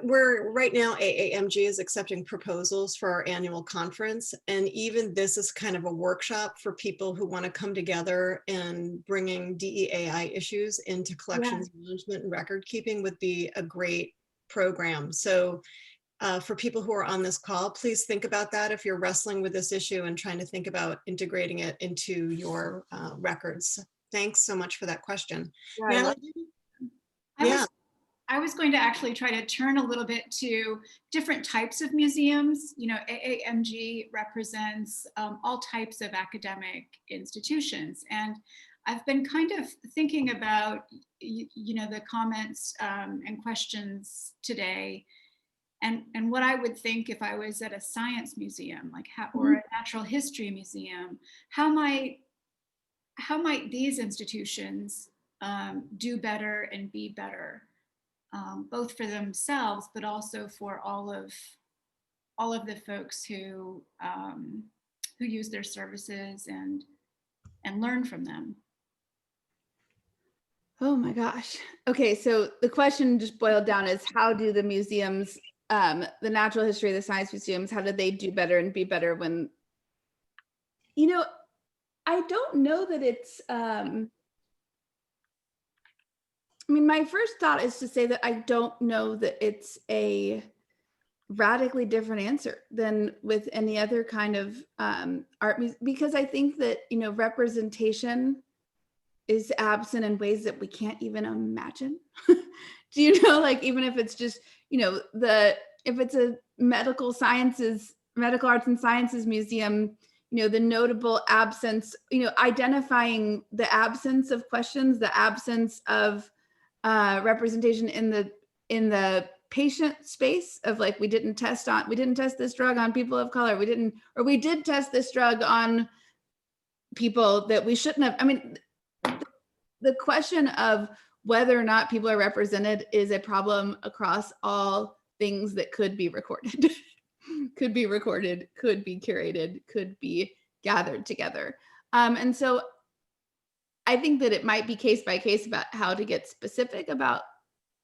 We're right now, AAMG is accepting proposals for our annual conference. And even this is kind of a workshop for people who want to come together, and bringing DEAI issues into collections management and record keeping would be a great program. So for people who are on this call, please think about that if you're wrestling with this issue and trying to think about integrating it into your records. Thanks so much for that question. Yeah, I was going to actually try to turn a little bit to different types of museums. AAMG represents all types of academic institutions. And I've been kind of thinking about, the comments and questions today, and what I would think if I was at a science museum, or a natural history museum, how might these institutions do better and be better? Both for themselves, but also for all of the folks who use their services and learn from them. Oh my gosh. Okay, so the question just boiled down is, how do the museums, the natural history, the science museums, how do they do better and be better when, I don't know that it's, my first thought is to say that I don't know that it's a radically different answer than with any other kind of art, because I think that, representation is absent in ways that we can't even imagine. Do even if it's just, if it's a medical arts and sciences museum, the notable absence, identifying the absence of questions, the absence of representation in the patient space of we didn't test this drug on people of color. We did test this drug on people that we shouldn't have. The question of whether or not people are represented is a problem across all things that could be recorded, could be curated, could be gathered together. And so I think that it might be case by case about how to get specific about,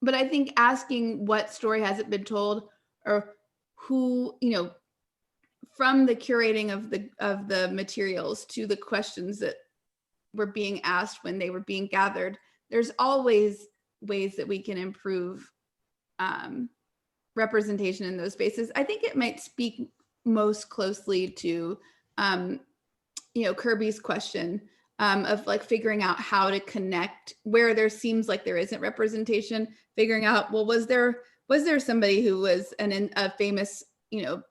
but I think asking what story hasn't been told, or who, you know, from the curating of the materials to the questions that were being asked when they were being gathered, there's always ways that we can improve representation in those spaces. I think it might speak most closely to, you know, Kirby's question of like figuring out how to connect where there seems like there isn't representation, figuring out, well, was there somebody who was a famous, you know,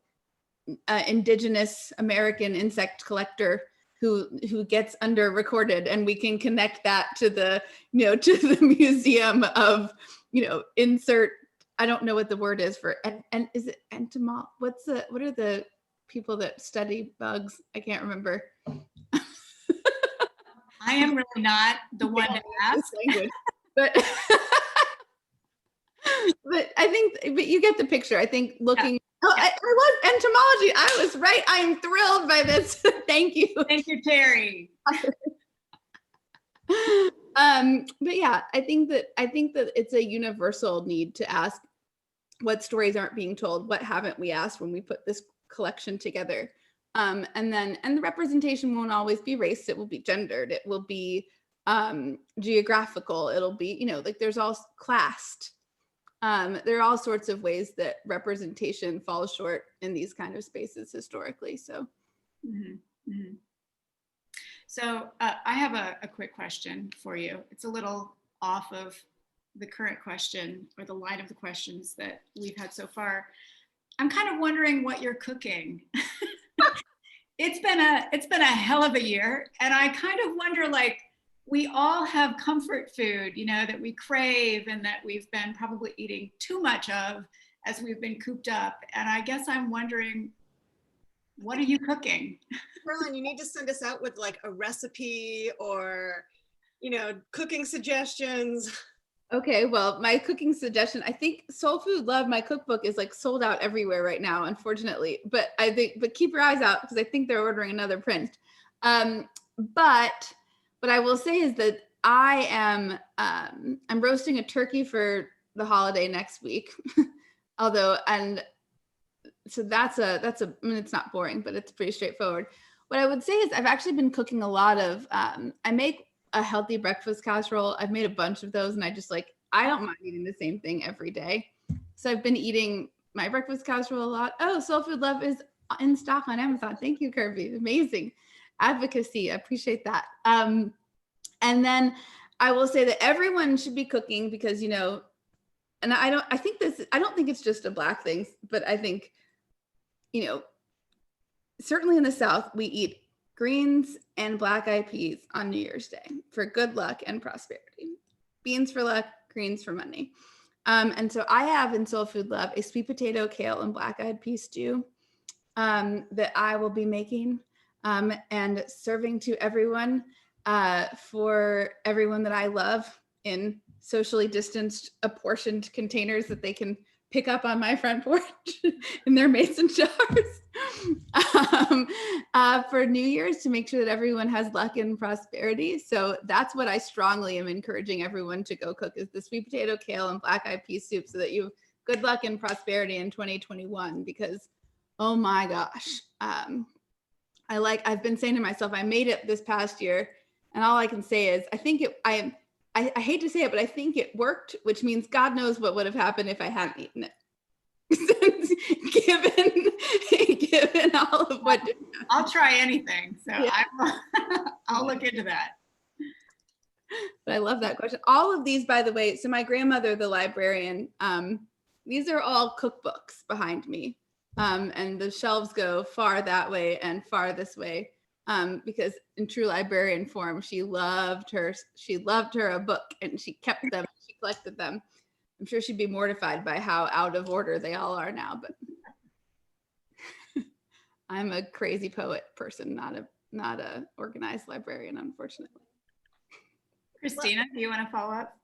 indigenous American insect collector who gets under recorded, and we can connect that to the, you know, to the museum of, you know, insert, I don't know what the word is for, and is it what are the people that study bugs? I can't remember. I am really not the one to ask. But but I think, but you get the picture. I think looking, I love entomology. I was right. I'm thrilled by this. Thank you. Thank you, Terry. But yeah, I think that it's a universal need to ask what stories aren't being told, what haven't we asked when we put this collection together. And the representation won't always be race, it will be gendered, it will be geographical, it'll be, you know, like there's all classed. There are all sorts of ways that representation falls short in these kind of spaces historically. So, So I have a quick question for you. It's a little off of the current question or the line of the questions that we've had so far. I'm kind of wondering what you're cooking. It's been a hell of a year, and I kind of wonder, like, we all have comfort food, you know, that we crave and that we've been probably eating too much of as we've been cooped up. And I guess I'm wondering, what are you cooking? Caroline, you need to send us out with like a recipe or, you know, cooking suggestions. Okay, well, my cooking suggestion, I think Soul Food Love, my cookbook, is like sold out everywhere right now, unfortunately. But keep your eyes out because I think they're ordering another print. But what I will say is that I am I'm roasting a turkey for the holiday next week. And so that's I mean, it's not boring, but it's pretty straightforward. What I would say is I've actually been cooking a lot of I make a healthy breakfast casserole. I've made a bunch of those, and I don't mind eating the same thing every day. So I've been eating my breakfast casserole a lot. Oh, Soul Food Love is in stock on Amazon. Thank you, Kirby. Amazing advocacy. I appreciate that. And then I will say that everyone should be cooking because, you know, and I don't think it's just a Black thing, but I think, you know, certainly in the South, we eat greens and black-eyed peas on New Year's Day for good luck and prosperity. Beans for luck, greens for money. And so I have in Soul Food Love a sweet potato, kale, and black-eyed pea stew that I will be making and serving to everyone for everyone that I love in socially distanced, apportioned containers that they can pick up on my front porch in their mason jars for New Year's, to make sure that everyone has luck and prosperity. So that's what I strongly am encouraging everyone to go cook, is the sweet potato, kale, and black-eyed pea soup, so that you have good luck and prosperity in 2021. Because, oh my gosh, I've been saying to myself, I made it this past year, and all I can say is I hate to say it, but I think it worked, which means God knows what would have happened if I hadn't eaten it. given all of what. I'll try anything. So yeah. I'll look into that. But I love that question. All of these, by the way, so my grandmother, the librarian, these are all cookbooks behind me. And the shelves go far that way and far this way. Because in true librarian form, she loved her a book, and she kept them, she collected them. I'm sure she'd be mortified by how out of order they all are now, but I'm a crazy poet person, not a organized librarian, unfortunately. Christina, do you want to follow up?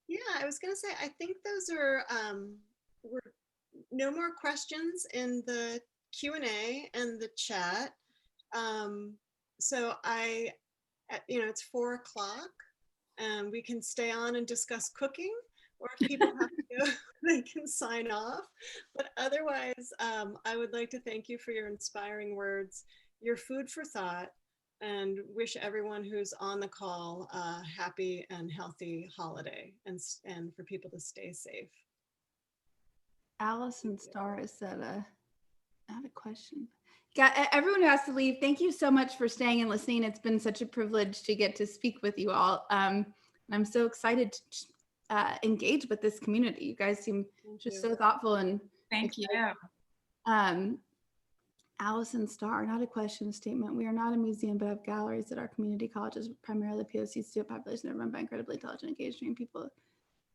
Yeah, I was gonna say, I think those are were no more questions in the Q&A and the chat. So it's 4 o'clock and we can stay on and discuss cooking, or if people have to go, they can sign off. But otherwise, I would like to thank you for your inspiring words, your food for thought, and wish everyone who's on the call a happy and healthy holiday, and for people to stay safe. Allison Starr has said, I have a question. Everyone who has to leave, thank you so much for staying and listening. It's been such a privilege to get to speak with you all. I'm so excited to engage with this community. You guys seem just so thoughtful and Thank you. Allison Starr, not a question, statement. We are not a museum, but have galleries at our community colleges, primarily POC student population that are run by incredibly intelligent, engaged, trained people.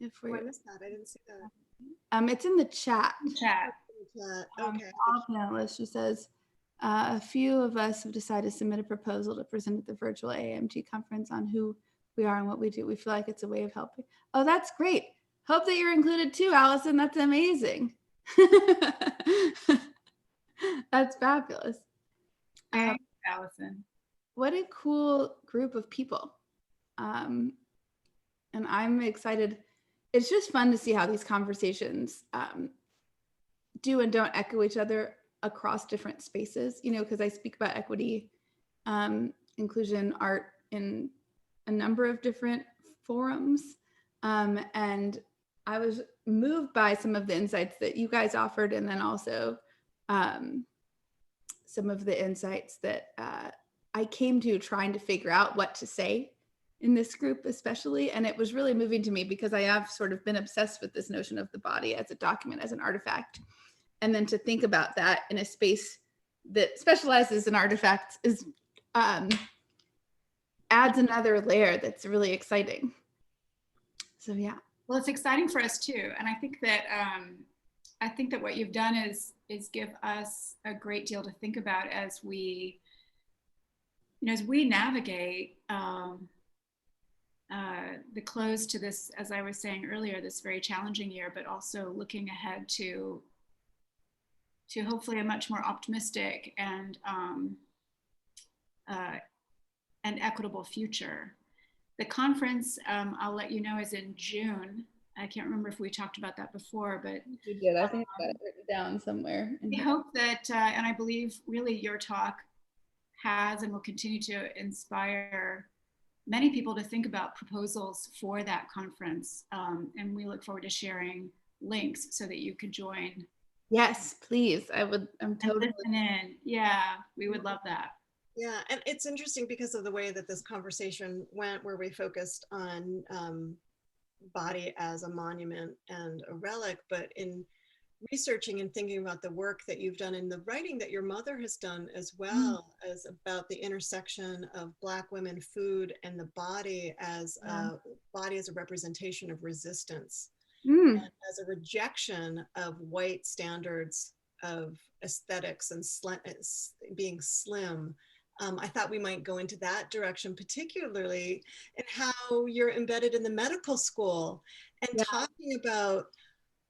I missed that. I didn't see that. It's in the chat. Okay. All panelists, she says, a few of us have decided to submit a proposal to present at the virtual AAMG conference on who we are and what we do. We feel like it's a way of helping. Oh, that's great. Hope that you're included too, Allison. That's amazing. That's fabulous. Thanks, Allison. What a cool group of people. And I'm excited. It's just fun to see how these conversations do and don't echo each other across different spaces, because I speak about equity, inclusion, art in a number of different forums. And I was moved by some of the insights that you guys offered, and then also some of the insights that I came to trying to figure out what to say in this group especially. And it was really moving to me because I have sort of been obsessed with this notion of the body as a document, as an artifact. And then to think about that in a space that specializes in artifacts is adds another layer that's really exciting. So yeah. Well, it's exciting for us too. And I think that what you've done is give us a great deal to think about as we navigate the close to this, as I was saying earlier, this very challenging year, but also looking ahead to hopefully a much more optimistic and equitable future. The conference, I'll let you know, is in June. I can't remember if we talked about that before, but you did. I think I got it written down somewhere. We hope that, and I believe really your talk has and will continue to inspire many people to think about proposals for that conference. And we look forward to sharing links so that you could join. Yes, please. I'm totally listen in. Yeah, we would love that. Yeah, and it's interesting because of the way that this conversation went, where we focused on body as a monument and a relic, but in researching and thinking about the work that you've done in the writing that your mother has done, as well as about the intersection of Black women, food, and the body as a representation of resistance, and as a rejection of white standards of aesthetics and being slim. I thought we might go into that direction, particularly in how you're embedded in the medical school and talking about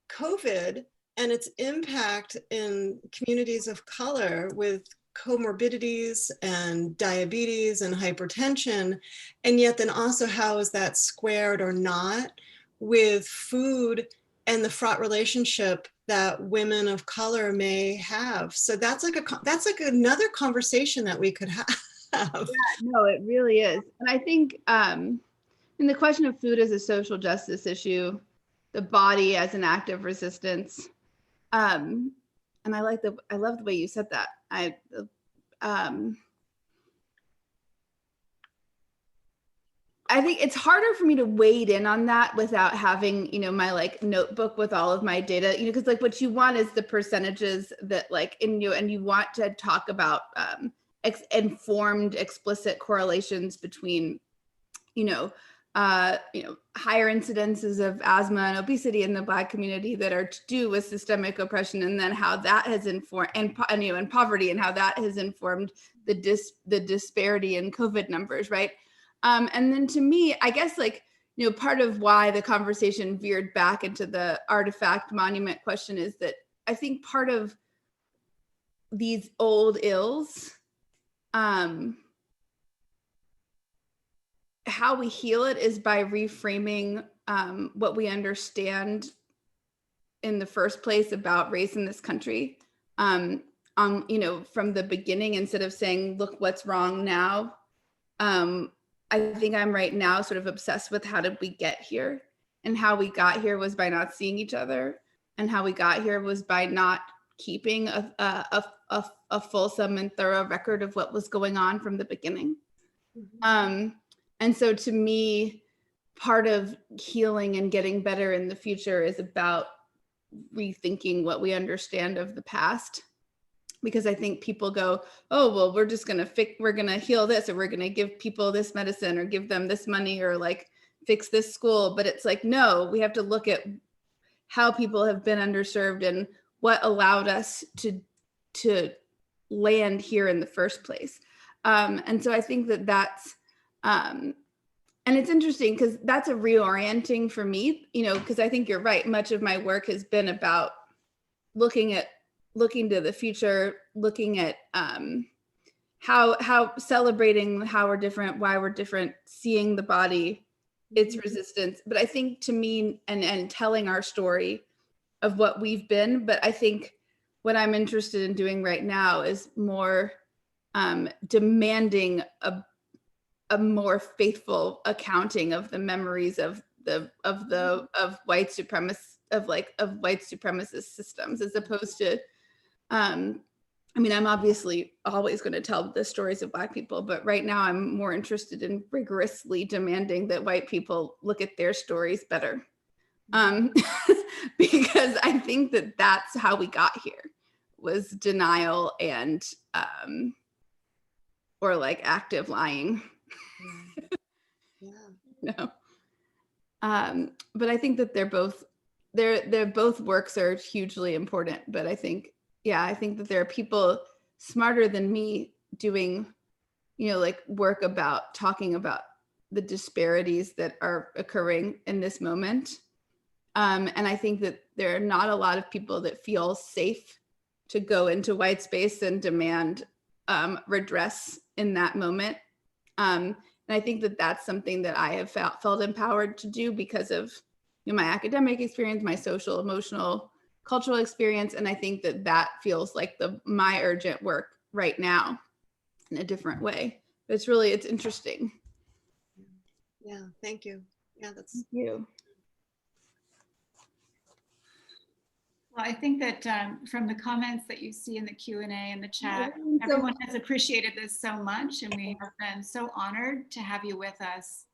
COVID and its impact in communities of color with comorbidities and diabetes and hypertension. And yet then also how is that squared or not with food and the fraught relationship that women of color may have. So that's like another conversation that we could have. Yeah, no, it really is. And I think in the question of food as a social justice issue, the body as an act of resistance, and I love the way you said that. I think it's harder for me to wade in on that without having, my notebook with all of my data, because what you want is the percentages that and you want to talk about informed, explicit correlations between, higher incidences of asthma and obesity in the Black community that are to do with systemic oppression, and then how that has informed and poverty, and how that has informed the disparity in COVID numbers, right? And then to me, I guess part of why the conversation veered back into the artifact monument question is that I think part of these old ills how we heal it is by reframing what we understand in the first place about race in this country. You know, from the beginning, instead of saying, look what's wrong now. I think I'm right now sort of obsessed with how did we get here, and how we got here was by not seeing each other, and how we got here was by not keeping a fulsome and thorough record of what was going on from the beginning. And so to me, part of healing and getting better in the future is about rethinking what we understand of the past. Because I think people go, oh, well, we're just gonna we're gonna heal this, or we're gonna give people this medicine, or give them this money, or like fix this school. But it's like, no, we have to look at how people have been underserved and what allowed us to land here in the first place. And so I think that that's, and it's interesting because that's a reorienting for me, you know, because I think you're right. Much of my work has been about looking to the future, looking at how celebrating how we're different, why we're different, seeing the body, its resistance. But I think to me, and telling our story of what we've been, but I think what I'm interested in doing right now is more demanding a more faithful accounting of the memories of white supremacist systems, as opposed to I mean, I'm obviously always going to tell the stories of Black people, but right now I'm more interested in rigorously demanding that white people look at their stories better. Because I think that that's how we got here, was denial and or like active lying. No. But I think that they're both works are hugely important. But I think that there are people smarter than me doing, you know, like work about talking about the disparities that are occurring in this moment. And I think that there are not a lot of people that feel safe to go into white space and demand redress in that moment. And I think that that's something that I have felt empowered to do because of, you know, my academic experience, my social, emotional, cultural experience. And I think that that feels like my urgent work right now in a different way. But it's interesting. Yeah, thank you. Yeah, that's. Thank you. Well, I think that from the comments that you see in the Q&A and the chat, everyone has appreciated this so much, and we have been so honored to have you with us.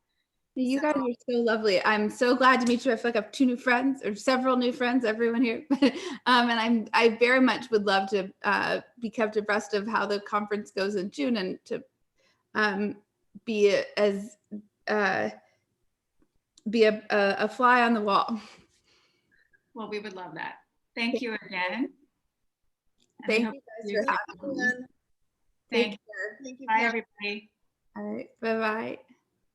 You guys are so lovely. I'm so glad to meet you. I feel like I have 2 new friends, or several new friends, everyone here. And I very much would love to be kept abreast of how the conference goes in June, and to be a fly on the wall. Well, we would love that. Thank you again. Thank you guys for having me. Thank you. Thank you. Bye, everybody. All right. Bye-bye.